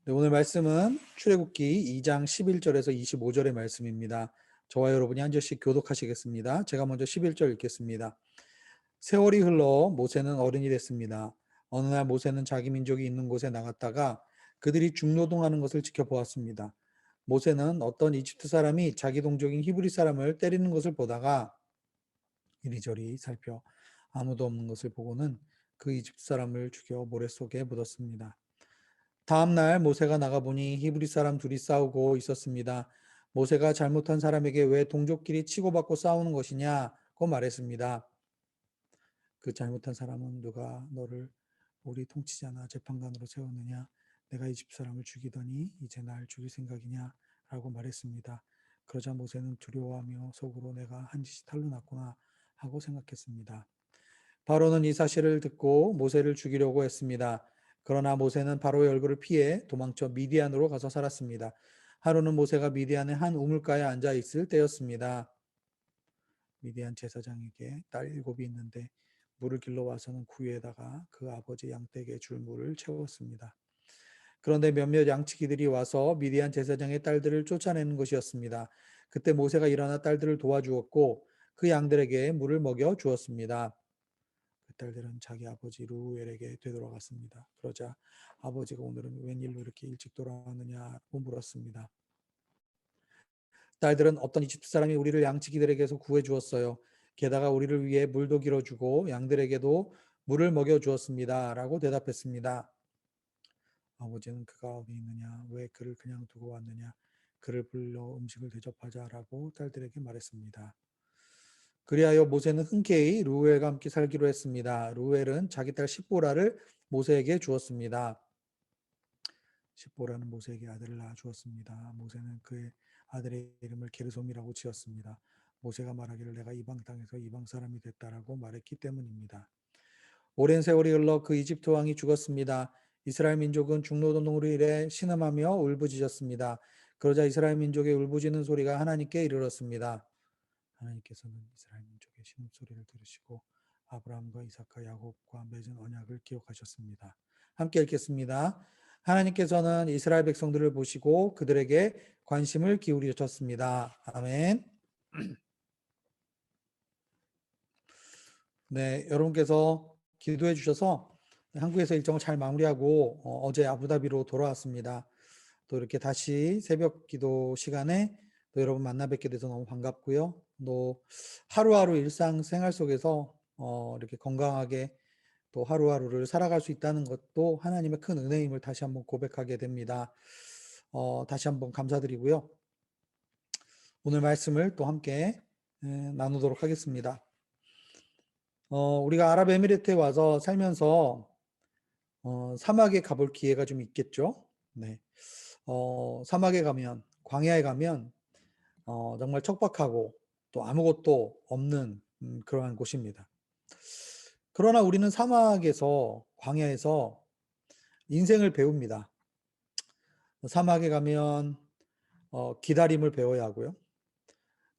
네, 오늘 말씀은 출애굽기 2장 11절에서 25절의 말씀입니다. 저와 여러분이 한 절씩 교독하시겠습니다. 제가 먼저 11절 읽겠습니다. 세월이 흘러 모세는 어른이 됐습니다. 어느 날 모세는 자기 민족이 있는 곳에 나갔다가 그들이 중노동하는 것을 지켜보았습니다. 모세는 어떤 이집트 사람이 자기 동족인 히브리 사람을 때리는 것을 보다가 이리저리 살펴 아무도 없는 것을 보고는 그 이집트 사람을 죽여 모래 속에 묻었습니다. 다음 날 모세가 나가보니 히브리 사람 둘이 싸우고 있었습니다. 모세가 잘못한 사람에게 왜 동족끼리 치고받고 싸우는 것이냐고 말했습니다. 그 잘못한 사람은 누가 너를 우리 통치자나 재판관으로 세웠느냐? 내가 이집트 사람을 죽이더니 이제 날 죽일 생각이냐? 라고 말했습니다. 그러자 모세는 두려워하며 속으로 내가 한 짓이 탈로 났구나 하고 생각했습니다. 바로는 이 사실을 듣고 모세를 죽이려고 했습니다. 그러나 모세는 바로의 얼굴을 피해 도망쳐 미디안으로 가서 살았습니다. 하루는 모세가 미디안의 한 우물가에 앉아 있을 때였습니다. 미디안 제사장에게 딸 7이 있는데 물을 길러 와서는 구유에다가 그 아버지 양떼에게 줄 물을 채웠습니다. 그런데 몇몇 양치기들이 와서 미디안 제사장의 딸들을 쫓아내는 것이었습니다. 그때 모세가 일어나 딸들을 도와주었고 그 양들에게 물을 먹여 주었습니다. 그 딸들은 자기 아버지 루엘에게 되돌아갔습니다. 그러자 아버지가 오늘은 웬일로 이렇게 일찍 돌아왔느냐고 물었습니다. 딸들은 어떤 이집트 사람이 우리를 양치기들에게서 구해 주었어요. 게다가 우리를 위해 물도 길어주고 양들에게도 물을 먹여 주었습니다. 라고 대답했습니다. 아버지는 그가 어디 있느냐? 왜 그를 그냥 두고 왔느냐? 그를 불러 음식을 대접하자라고 딸들에게 말했습니다. 그리하여 모세는 흔쾌히 루엘과 함께 살기로 했습니다. 루엘은 자기 딸 십보라를 모세에게 주었습니다. 십보라는 모세에게 아들을 낳아 주었습니다. 모세는 그의 아들의 이름을 게르솜이라고 지었습니다. 모세가 말하기를 내가 이방 땅에서 이방 사람이 됐다라고 말했기 때문입니다. 오랜 세월이 흘러 그 이집트 왕이 죽었습니다. 이스라엘 민족은 중노동으로 일해 신음하며 울부짖었습니다. 그러자 이스라엘 민족의 울부짖는 소리가 하나님께 이르렀습니다. 하나님께서는 이스라엘 민족의 신음소리를 들으시고 아브라함과 이삭과 야곱과 맺은 언약을 기억하셨습니다. 함께 읽겠습니다. 하나님께서는 이스라엘 백성들을 보시고 그들에게 관심을 기울이셨습니다. 아멘. 네, 여러분께서 기도해 주셔서 한국에서 일정을 잘 마무리하고 어제 아부다비로 돌아왔습니다. 또 이렇게 다시 새벽 기도 시간에 또 여러분 만나 뵙게 돼서 너무 반갑고요. 또 하루하루 일상생활 속에서 이렇게 건강하게 또 하루하루를 살아갈 수 있다는 것도 하나님의 큰 은혜임을 다시 한번 고백하게 됩니다. 다시 한번 감사드리고요. 오늘 말씀을 또 함께 나누도록 하겠습니다. 우리가 아랍에미리트에 와서 살면서 사막에 가볼 기회가 좀 있겠죠. 네. 사막에 가면, 광야에 가면 정말 척박하고 또 아무것도 없는 그러한 곳입니다. 그러나 우리는 사막에서, 광야에서 인생을 배웁니다. 사막에 가면 기다림을 배워야 하고요.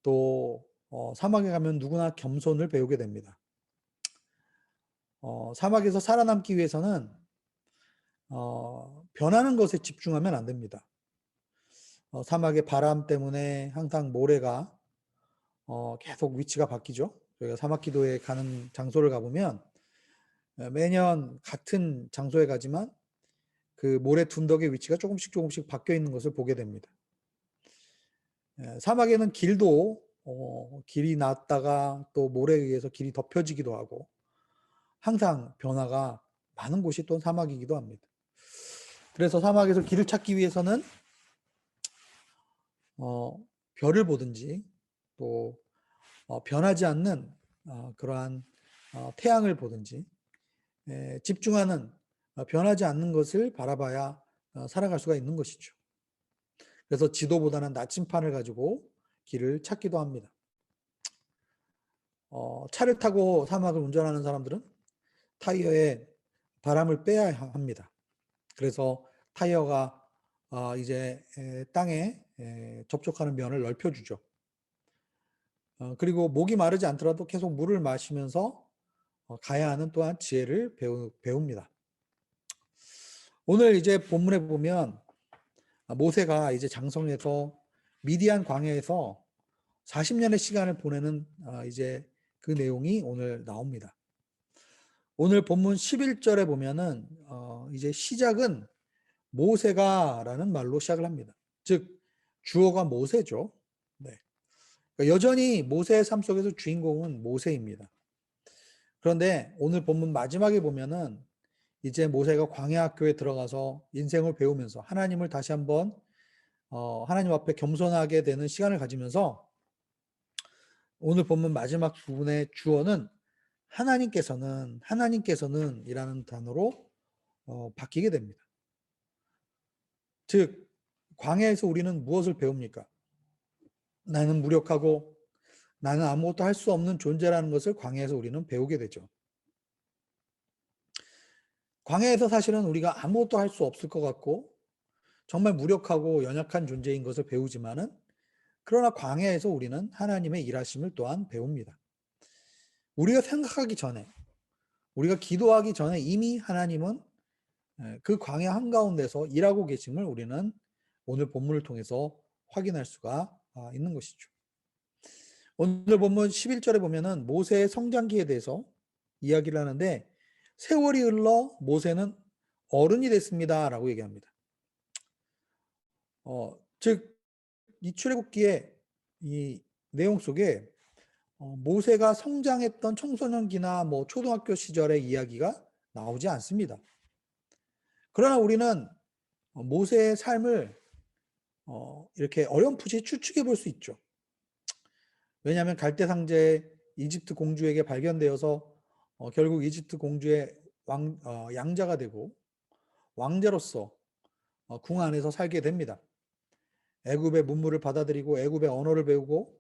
또 사막에 가면 누구나 겸손을 배우게 됩니다. 사막에서 살아남기 위해서는 변하는 것에 집중하면 안 됩니다. 사막의 바람 때문에 항상 모래가 계속 위치가 바뀌죠. 저희가 사막 기도에 가는 장소를 가보면 매년 같은 장소에 가지만 그 모래 둔덕의 위치가 조금씩 바뀌어 있는 것을 보게 됩니다. 사막에는 길도 길이 났다가 또 모래에 의해서 길이 덮여지기도 하고 항상 변화가 많은 곳이 또 사막이기도 합니다. 그래서 사막에서 길을 찾기 위해서는 별을 보든지 또 변하지 않는 그러한 태양을 보든지 집중하는 변하지 않는 것을 바라봐야 살아갈 수가 있는 것이죠. 그래서 지도보다는 나침판을 가지고 길을 찾기도 합니다. 차를 타고 사막을 운전하는 사람들은 타이어에 바람을 빼야 합니다. 그래서 타이어가 이제 땅에 접촉하는 면을 넓혀주죠. 그리고 목이 마르지 않더라도 계속 물을 마시면서 가야 하는 또한 지혜를 배웁니다. 오늘 이제 본문에 보면 모세가 이제 장성해서 미디안 광야에서 40년의 시간을 보내는 이제 그 내용이 오늘 나옵니다. 오늘 본문 11절에 보면은 이제 시작은 모세가라는 말로 시작을 합니다. 즉 주어가 모세죠. 네. 그러니까 여전히 모세의 삶 속에서 주인공은 모세입니다. 그런데 오늘 본문 마지막에 보면은 이제 모세가 광야 학교에 들어가서 인생을 배우면서 하나님을 다시 한번 하나님 앞에 겸손하게 되는 시간을 가지면서 오늘 본문 마지막 부분의 주어는 하나님께서는 이라는 단어로 바뀌게 됩니다. 즉 광야에서 우리는 무엇을 배웁니까? 나는 무력하고 나는 아무것도 할 수 없는 존재라는 것을 광야에서 우리는 배우게 되죠. 광야에서 사실은 우리가 아무것도 할 수 없을 것 같고 정말 무력하고 연약한 존재인 것을 배우지만은 그러나 광야에서 우리는 하나님의 일하심을 또한 배웁니다. 우리가 생각하기 전에 우리가 기도하기 전에 이미 하나님은 그 광야 한가운데서 일하고 계심을 우리는 오늘 본문을 통해서 확인할 수가 있는 것이죠. 오늘 본문 11절에 보면은 모세의 성장기에 대해서 이야기를 하는데 세월이 흘러 모세는 어른이 됐습니다 라고 얘기합니다. 즉 이 출애굽기의 이 내용 속에 모세가 성장했던 청소년기나 뭐 초등학교 시절의 이야기가 나오지 않습니다. 그러나 우리는 모세의 삶을 이렇게 어렴풋이 추측해 볼 수 있죠. 왜냐하면 갈대상제 이집트 공주에게 발견되어서 결국 이집트 공주의 양자가 되고 왕자로서 궁 안에서 살게 됩니다. 애굽의 문물을 받아들이고 애굽의 언어를 배우고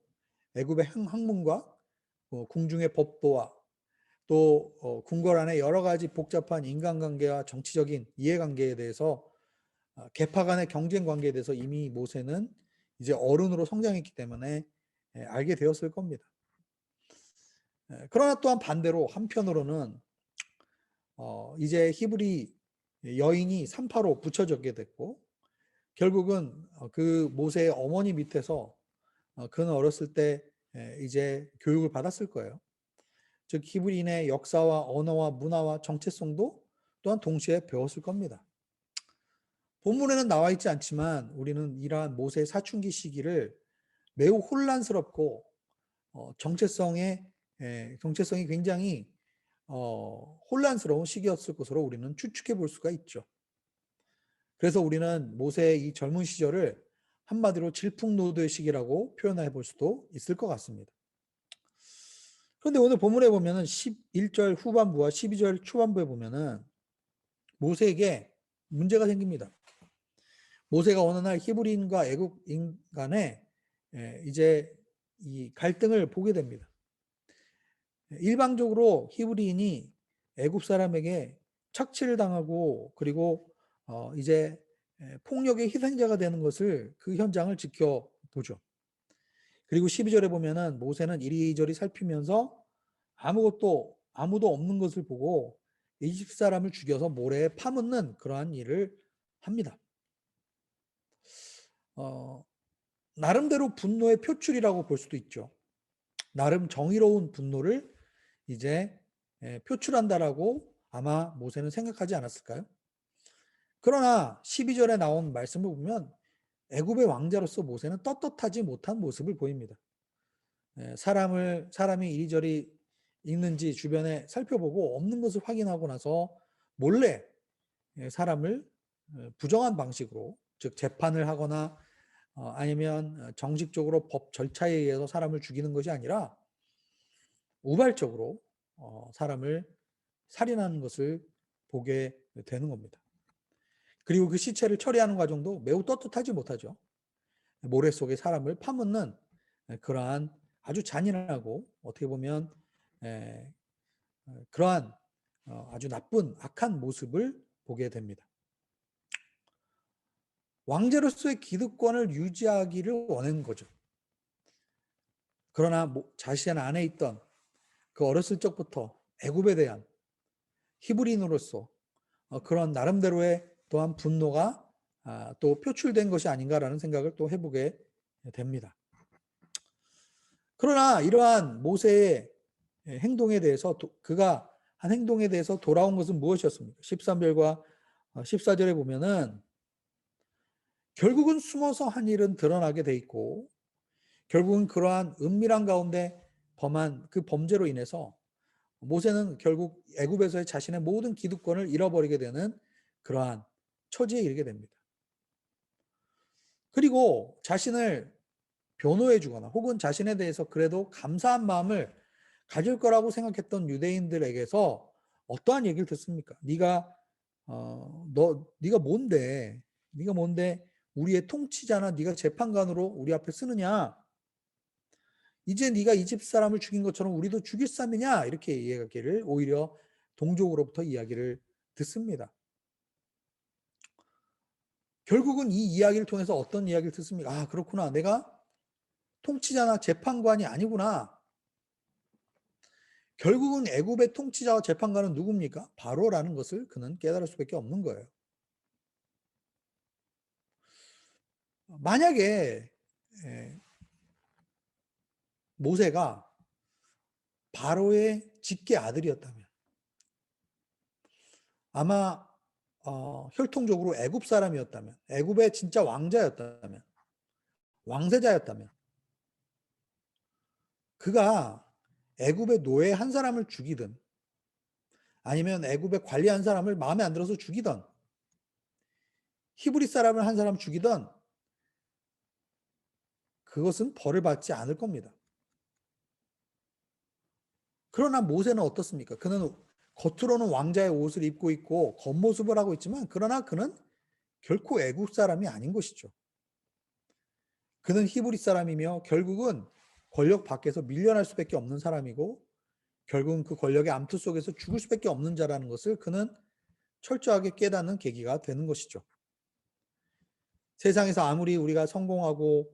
애굽의 학문과 궁중의 법도와 또 궁궐 안에 여러 가지 복잡한 인간관계와 정치적인 이해관계에 대해서 계파 간의 경쟁 관계에 대해서 이미 모세는 이제 어른으로 성장했기 때문에 알게 되었을 겁니다. 그러나 또한 반대로 한편으로는 이제 히브리 여인이 산파로 붙여졌게 됐고 결국은 그 모세의 어머니 밑에서 그는 어렸을 때 이제 교육을 받았을 거예요. 즉 히브리인의 역사와 언어와 문화와 정체성도 또한 동시에 배웠을 겁니다. 본문에는 나와 있지 않지만 우리는 이러한 모세의 사춘기 시기를 매우 혼란스럽고 정체성이 굉장히 혼란스러운 시기였을 것으로 우리는 추측해 볼 수가 있죠. 그래서 우리는 모세의 이 젊은 시절을 한마디로 질풍노도의 시기라고 표현해 볼 수도 있을 것 같습니다. 그런데 오늘 본문에 보면은 11절 후반부와 12절 초반부에 보면은 모세에게 문제가 생깁니다. 모세가 어느 날 히브리인과 애굽인 간에 이제 이 갈등을 보게 됩니다. 일방적으로 히브리인이 애굽 사람에게 착취를 당하고 그리고 이제 폭력의 희생자가 되는 것을 그 현장을 지켜보죠. 그리고 12절에 보면은 모세는 이리저리 살피면서 아무도 없는 것을 보고 이집트 사람을 죽여서 모래에 파묻는 그러한 일을 합니다. 나름대로 분노의 표출이라고 볼 수도 있죠. 나름 정의로운 분노를 이제 표출한다라고 아마 모세는 생각하지 않았을까요? 그러나 12절에 나온 말씀을 보면 애굽의 왕자로서 모세는 떳떳하지 못한 모습을 보입니다. 사람이 이리저리 있는지 주변에 살펴보고 없는 것을 확인하고 나서 몰래 사람을 부정한 방식으로 즉 재판을 하거나 아니면 정식적으로 법 절차에 의해서 사람을 죽이는 것이 아니라 우발적으로 사람을 살인하는 것을 보게 되는 겁니다. 그리고 그 시체를 처리하는 과정도 매우 떳떳하지 못하죠. 모래 속에 사람을 파묻는 그러한 아주 잔인하고 어떻게 보면 그러한 아주 나쁜 악한 모습을 보게 됩니다. 왕제로서의 기득권을 유지하기를 원하는 거죠. 그러나 자신 안에 있던 그 어렸을 적부터 애굽에 대한 히브리인으로서 그런 나름대로의 또한 분노가 또 표출된 것이 아닌가라는 생각을 또 해보게 됩니다. 그러나 이러한 모세의 행동에 대해서 그가 한 행동에 대해서 돌아온 것은 무엇이었습니까? 13절과 14절에 보면은 결국은 숨어서 한 일은 드러나게 돼 있고 결국은 그러한 은밀한 가운데 범한 그 범죄로 인해서 모세는 결국 애굽에서의 자신의 모든 기득권을 잃어버리게 되는 그러한 처지에 이르게 됩니다. 그리고 자신을 변호해 주거나 혹은 자신에 대해서 그래도 감사한 마음을 가질 거라고 생각했던 유대인들에게서 어떠한 얘기를 듣습니까? 네가 네가 뭔데? 네가 뭔데 우리의 통치자나 네가 재판관으로 우리 앞에 쓰느냐? 이제 네가 이 집 사람을 죽인 것처럼 우리도 죽일 사람이냐? 이렇게 이야기를 오히려 동족으로부터 이야기를 듣습니다. 결국은 이 이야기를 통해서 어떤 이야기를 듣습니까? 아, 그렇구나. 내가 통치자나 재판관이 아니구나. 결국은 애굽의 통치자와 재판관은 누굽니까? 바로라는 것을 그는 깨달을 수밖에 없는 거예요. 만약에 모세가 바로의 직계 아들이었다면 아마 혈통적으로 애굽 사람이었다면 애굽의 진짜 왕자였다면 왕세자였다면 그가 애굽의 노예 한 사람을 죽이든 아니면 애굽의 관리 한 사람을 마음에 안 들어서 죽이든 히브리 사람을 한 사람 죽이든 그것은 벌을 받지 않을 겁니다. 그러나 모세는 어떻습니까? 그는 겉으로는 왕자의 옷을 입고 있고 겉모습을 하고 있지만 그러나 그는 결코 애국 사람이 아닌 것이죠. 그는 히브리 사람이며 결국은 권력 밖에서 밀려날 수밖에 없는 사람이고 결국은 그 권력의 암투 속에서 죽을 수밖에 없는 자라는 것을 그는 철저하게 깨닫는 계기가 되는 것이죠. 세상에서 아무리 우리가 성공하고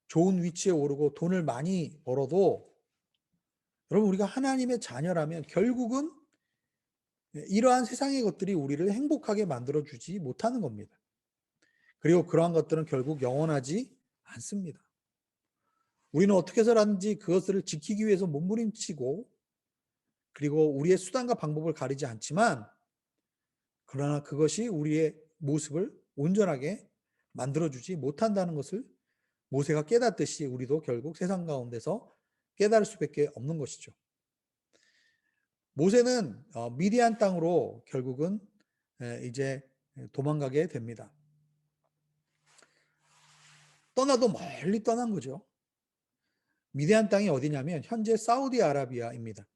좋은 위치에 오르고 돈을 많이 벌어도 여러분 우리가 하나님의 자녀라면 결국은 이러한 세상의 것들이 우리를 행복하게 만들어주지 못하는 겁니다. 그리고 그러한 것들은 결국 영원하지 않습니다. 우리는 어떻게 해서든지 그것을 지키기 위해서 몸부림치고 그리고 우리의 수단과 방법을 가리지 않지만 그러나 그것이 우리의 모습을 온전하게 만들어주지 못한다는 것을 모세가 깨닫듯이 우리도 결국 세상 가운데서 깨달을 수밖에 없는 것이죠. 모세는 미디안 땅으로 결국은 이제 도망가게 됩니다. 떠나도 멀리 떠난 거죠. 미디안 땅이 어디냐면 현재 사우디아라비아입니다.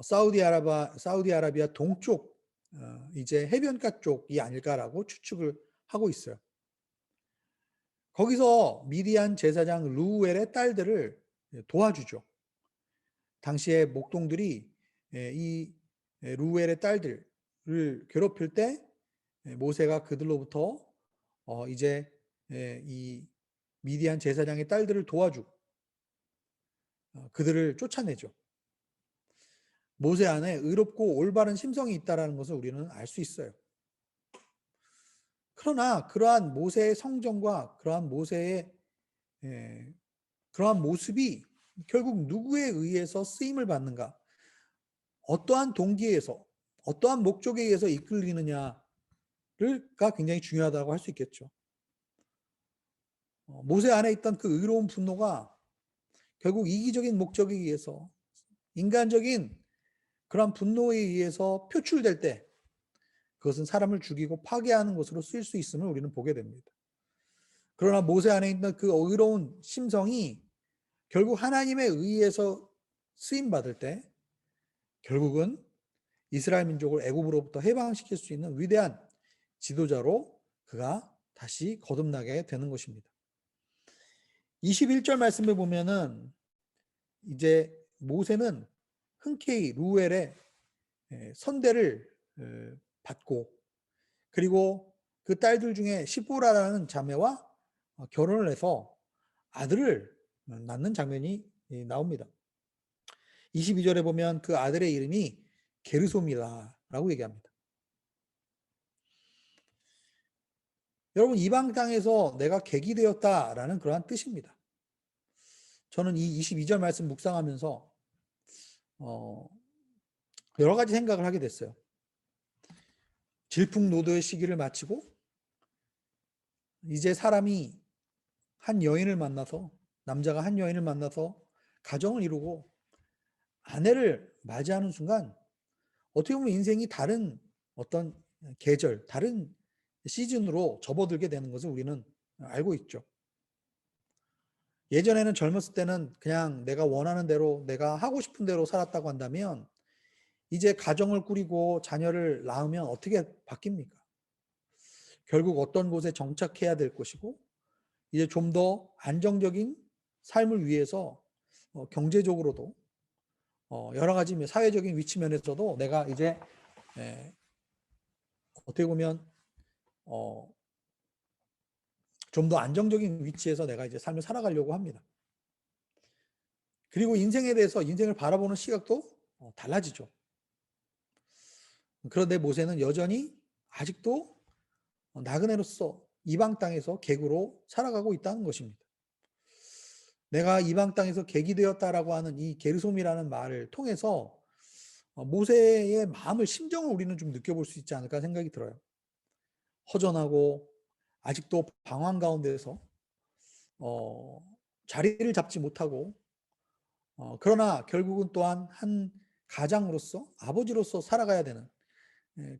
사우디아라비아 동쪽 이제 해변가 쪽이 아닐까라고 추측을 하고 있어요. 거기서 미디안 제사장 루엘의 딸들을 도와주죠. 당시에 목동들이 이 루엘의 딸들을 괴롭힐 때 모세가 그들로부터 이제 이 미디안 제사장의 딸들을 도와주고 그들을 쫓아내죠. 모세 안에 의롭고 올바른 심성이 있다는 것을 우리는 알 수 있어요. 그러나 그러한 모세의 성정과 그러한 모세의 그러한 모습이 결국 누구에 의해서 쓰임을 받는가? 어떠한 동기에서 어떠한 목적에 의해서 이끌리느냐가 굉장히 중요하다고 할 수 있겠죠. 모세 안에 있던 그 의로운 분노가 결국 이기적인 목적에 의해서 인간적인 그런 분노에 의해서 표출될 때 그것은 사람을 죽이고 파괴하는 것으로 쓰일 수 있음을 우리는 보게 됩니다. 그러나 모세 안에 있는 그 의로운 심성이 결국 하나님에 의해서 쓰임받을 때 결국은 이스라엘 민족을 애굽으로부터 해방시킬 수 있는 위대한 지도자로 그가 다시 거듭나게 되는 것입니다. 21절 말씀을 보면은 이제 모세는 흔쾌히 루엘의 선대를 받고 그리고 그 딸들 중에 시보라라는 자매와 결혼을 해서 아들을 낳는 장면이 나옵니다. 22절에 보면 그 아들의 이름이 게르솜이라고 얘기합니다. 여러분, 이방 땅에서 내가 객이 되었다라는 그러한 뜻입니다. 저는 이 22절 말씀 묵상하면서 여러 가지 생각을 하게 됐어요. 질풍노도의 시기를 마치고 이제 사람이 한 여인을 만나서, 남자가 한 여인을 만나서 가정을 이루고 아내를 맞이하는 순간 어떻게 보면 인생이 다른 어떤 계절, 다른 시즌으로 접어들게 되는 것을 우리는 알고 있죠. 예전에는 젊었을 때는 그냥 내가 원하는 대로, 내가 하고 싶은 대로 살았다고 한다면 이제 가정을 꾸리고 자녀를 낳으면 어떻게 바뀝니까? 결국 어떤 곳에 정착해야 될 것이고, 이제 좀 더 안정적인 삶을 위해서 경제적으로도 여러 가지 사회적인 위치 면에서도 내가 이제 어떻게 보면 좀 더 안정적인 위치에서 내가 이제 삶을 살아가려고 합니다. 그리고 인생에 대해서, 인생을 바라보는 시각도 달라지죠. 그런데 모세는 여전히 아직도 나그네로서 이방 땅에서 객으로 살아가고 있다는 것입니다. 내가 이방 땅에서 객이 되었다라고 하는 이 게르솜이라는 말을 통해서 모세의 마음을, 심정을 우리는 좀 느껴볼 수 있지 않을까 생각이 들어요. 허전하고 아직도 방황 가운데서 자리를 잡지 못하고, 그러나 결국은 또한 한 가장으로서, 아버지로서 살아가야 되는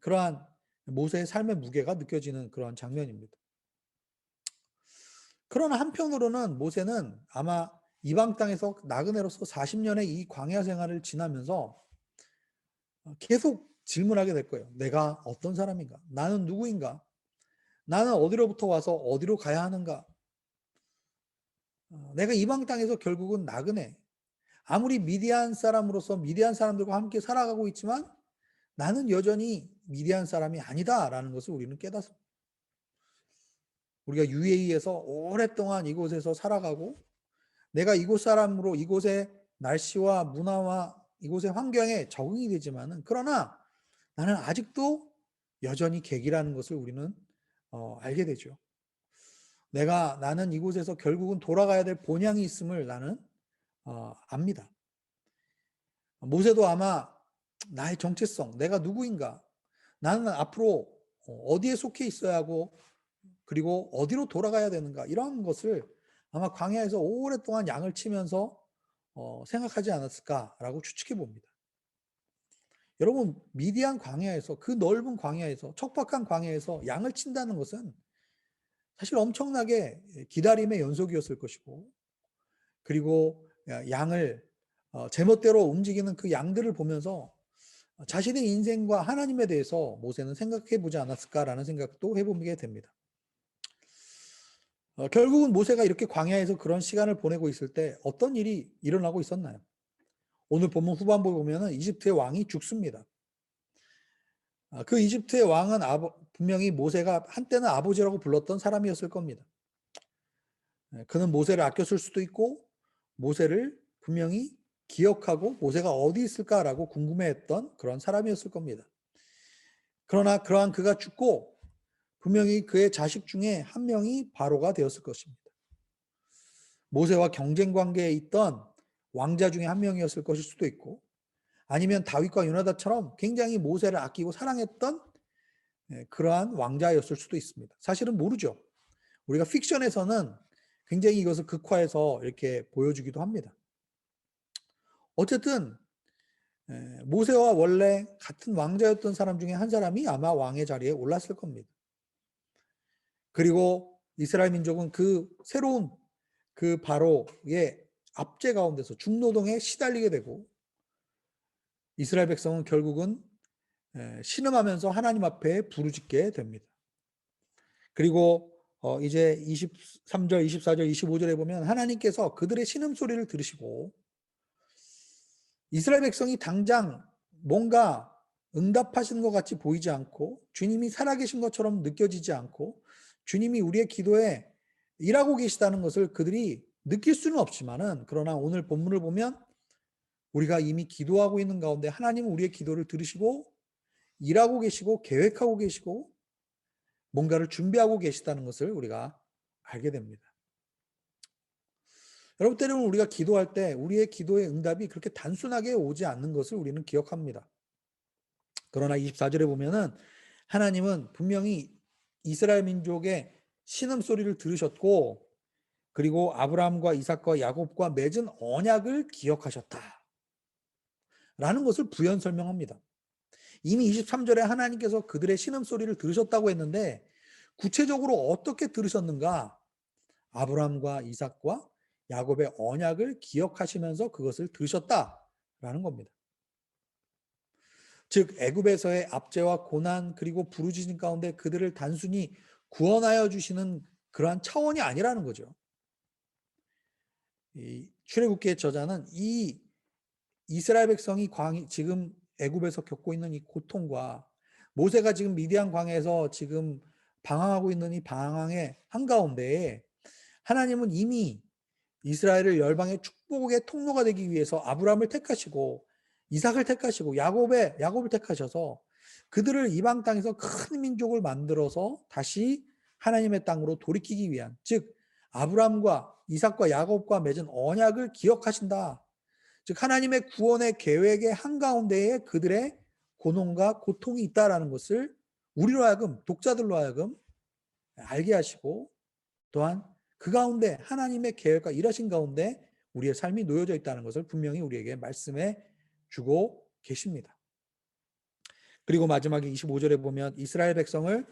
그러한 모세의 삶의 무게가 느껴지는 그러한 장면입니다. 그러나 한편으로는 모세는 아마 이방 땅에서 나그네로서 40년의 이 광야 생활을 지나면서 계속 질문하게 될 거예요. 내가 어떤 사람인가? 나는 누구인가? 나는 어디로부터 와서 어디로 가야 하는가? 내가 이방 땅에서 결국은 나그네. 아무리 미디안 사람으로서 미디안 사람들과 함께 살아가고 있지만 나는 여전히 미디안 사람이 아니다라는 것을 우리는 깨닫습니다. 우리가 UAE에서 오랫동안 이곳에서 살아가고 내가 이곳 사람으로 이곳의 날씨와 문화와 이곳의 환경에 적응이 되지만은, 그러나 나는 아직도 여전히 객이라는 것을 우리는 알게 되죠. 나는 이곳에서 결국은 돌아가야 될 본향이 있음을 나는 압니다. 모세도 아마 나의 정체성, 내가 누구인가, 나는 앞으로 어디에 속해 있어야 하고 그리고 어디로 돌아가야 되는가, 이런 것을 아마 광야에서 오랫동안 양을 치면서 생각하지 않았을까라고 추측해 봅니다. 여러분, 미디안 광야에서, 그 넓은 광야에서, 척박한 광야에서 양을 친다는 것은 사실 엄청나게 기다림의 연속이었을 것이고, 그리고 양을 제멋대로 움직이는 그 양들을 보면서 자신의 인생과 하나님에 대해서 모세는 생각해 보지 않았을까라는 생각도 해보게 됩니다. 결국은 모세가 이렇게 광야에서 그런 시간을 보내고 있을 때 어떤 일이 일어나고 있었나요? 오늘 본문 후반부에 보면은 이집트의 왕이 죽습니다. 그 이집트의 왕은 분명히 모세가 한때는 아버지라고 불렀던 사람이었을 겁니다. 그는 모세를 아꼈을 수도 있고 모세를 분명히 기억하고 모세가 어디 있을까라고 궁금해했던 그런 사람이었을 겁니다. 그러나 그러한 그가 죽고 분명히 그의 자식 중에 한 명이 바로가 되었을 것입니다. 모세와 경쟁 관계에 있던 왕자 중에 한 명이었을 것일 수도 있고, 아니면 다윗과 요나단처럼 굉장히 모세를 아끼고 사랑했던 그러한 왕자였을 수도 있습니다. 사실은 모르죠. 우리가 픽션에서는 굉장히 이것을 극화해서 이렇게 보여주기도 합니다. 어쨌든 모세와 원래 같은 왕자였던 사람 중에 한 사람이 아마 왕의 자리에 올랐을 겁니다. 그리고 이스라엘 민족은 그 새로운 그 바로의 압제 가운데서 중노동에 시달리게 되고, 이스라엘 백성은 결국은 신음하면서 하나님 앞에 부르짖게 됩니다. 그리고 이제 23절, 24절, 25절에 보면 하나님께서 그들의 신음소리를 들으시고 이스라엘 백성이 당장 뭔가 응답하시는 것 같이 보이지 않고 주님이 살아계신 것처럼 느껴지지 않고 주님이 우리의 기도에 일하고 계시다는 것을 그들이 느낄 수는 없지만은, 그러나 오늘 본문을 보면 우리가 이미 기도하고 있는 가운데 하나님은 우리의 기도를 들으시고 일하고 계시고 계획하고 계시고 뭔가를 준비하고 계시다는 것을 우리가 알게 됩니다. 여러분, 때로는 우리가 기도할 때 우리의 기도의 응답이 그렇게 단순하게 오지 않는 것을 우리는 기억합니다. 그러나 24절에 보면은 하나님은 분명히 이스라엘 민족의 신음소리를 들으셨고, 그리고 아브라함과 이삭과 야곱과 맺은 언약을 기억하셨다 라는 것을 부연 설명합니다. 이미 23절에 하나님께서 그들의 신음소리를 들으셨다고 했는데 구체적으로 어떻게 들으셨는가? 아브라함과 이삭과 야곱의 언약을 기억하시면서 그것을 들으셨다라는 겁니다. 즉 애굽에서의 압제와 고난 그리고 부르짖음 가운데 그들을 단순히 구원하여 주시는 그러한 차원이 아니라는 거죠. 이 출애굽기의 저자는 이 이스라엘 백성이 지금 애굽에서 겪고 있는 이 고통과 모세가 지금 미디안 광야에서 지금 방황하고 있는 이 방황의 한가운데에 하나님은 이미 이스라엘을 열방의 축복의 통로가 되기 위해서 아브라함을 택하시고 이삭을 택하시고 야곱을 택하셔서 그들을 이방 땅에서 큰 민족을 만들어서 다시 하나님의 땅으로 돌이키기 위한, 즉 아브라함과 이삭과 야곱과 맺은 언약을 기억하신다. 즉 하나님의 구원의 계획의 한가운데에 그들의 고난과 고통이 있다라는 것을 우리로 하여금, 독자들로 하여금 알게 하시고, 또한 그 가운데 하나님의 계획과 일하신 가운데 우리의 삶이 놓여져 있다는 것을 분명히 우리에게 말씀해 주고 계십니다. 그리고 마지막에 25절에 보면 이스라엘 백성을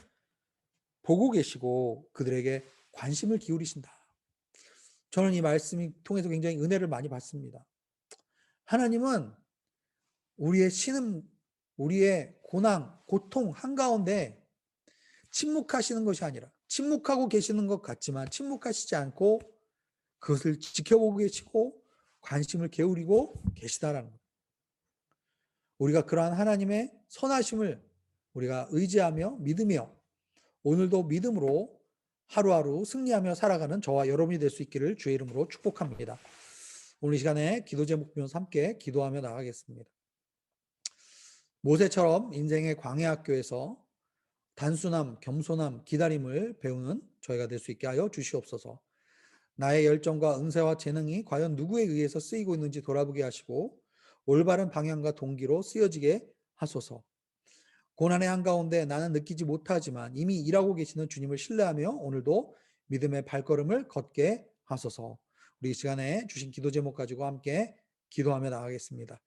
보고 계시고 그들에게 관심을 기울이신다. 저는 이 말씀이 통해서 굉장히 은혜를 많이 받습니다. 하나님은 우리의 신음, 우리의 고난, 고통 한가운데 침묵하시는 것이 아니라, 침묵하고 계시는 것 같지만 침묵하시지 않고 그것을 지켜보고 계시고 관심을 기울이고 계시다라는 것. 우리가 그러한 하나님의 선하심을 우리가 의지하며 믿으며 오늘도 믿음으로 하루하루 승리하며 살아가는 저와 여러분이 될 수 있기를 주의 이름으로 축복합니다. 오늘 이 시간에 기도 제목 보면서 함께 기도하며 나가겠습니다. 모세처럼 인생의 광야 학교에서 단순함, 겸손함, 기다림을 배우는 저희가 될 수 있게 하여 주시옵소서. 나의 열정과 은사와 재능이 과연 누구에 의해서 쓰이고 있는지 돌아보게 하시고 올바른 방향과 동기로 쓰여지게 하소서. 고난의 한가운데 나는 느끼지 못하지만 이미 일하고 계시는 주님을 신뢰하며 오늘도 믿음의 발걸음을 걷게 하소서. 우리 이 시간에 주신 기도 제목 가지고 함께 기도하며 나가겠습니다.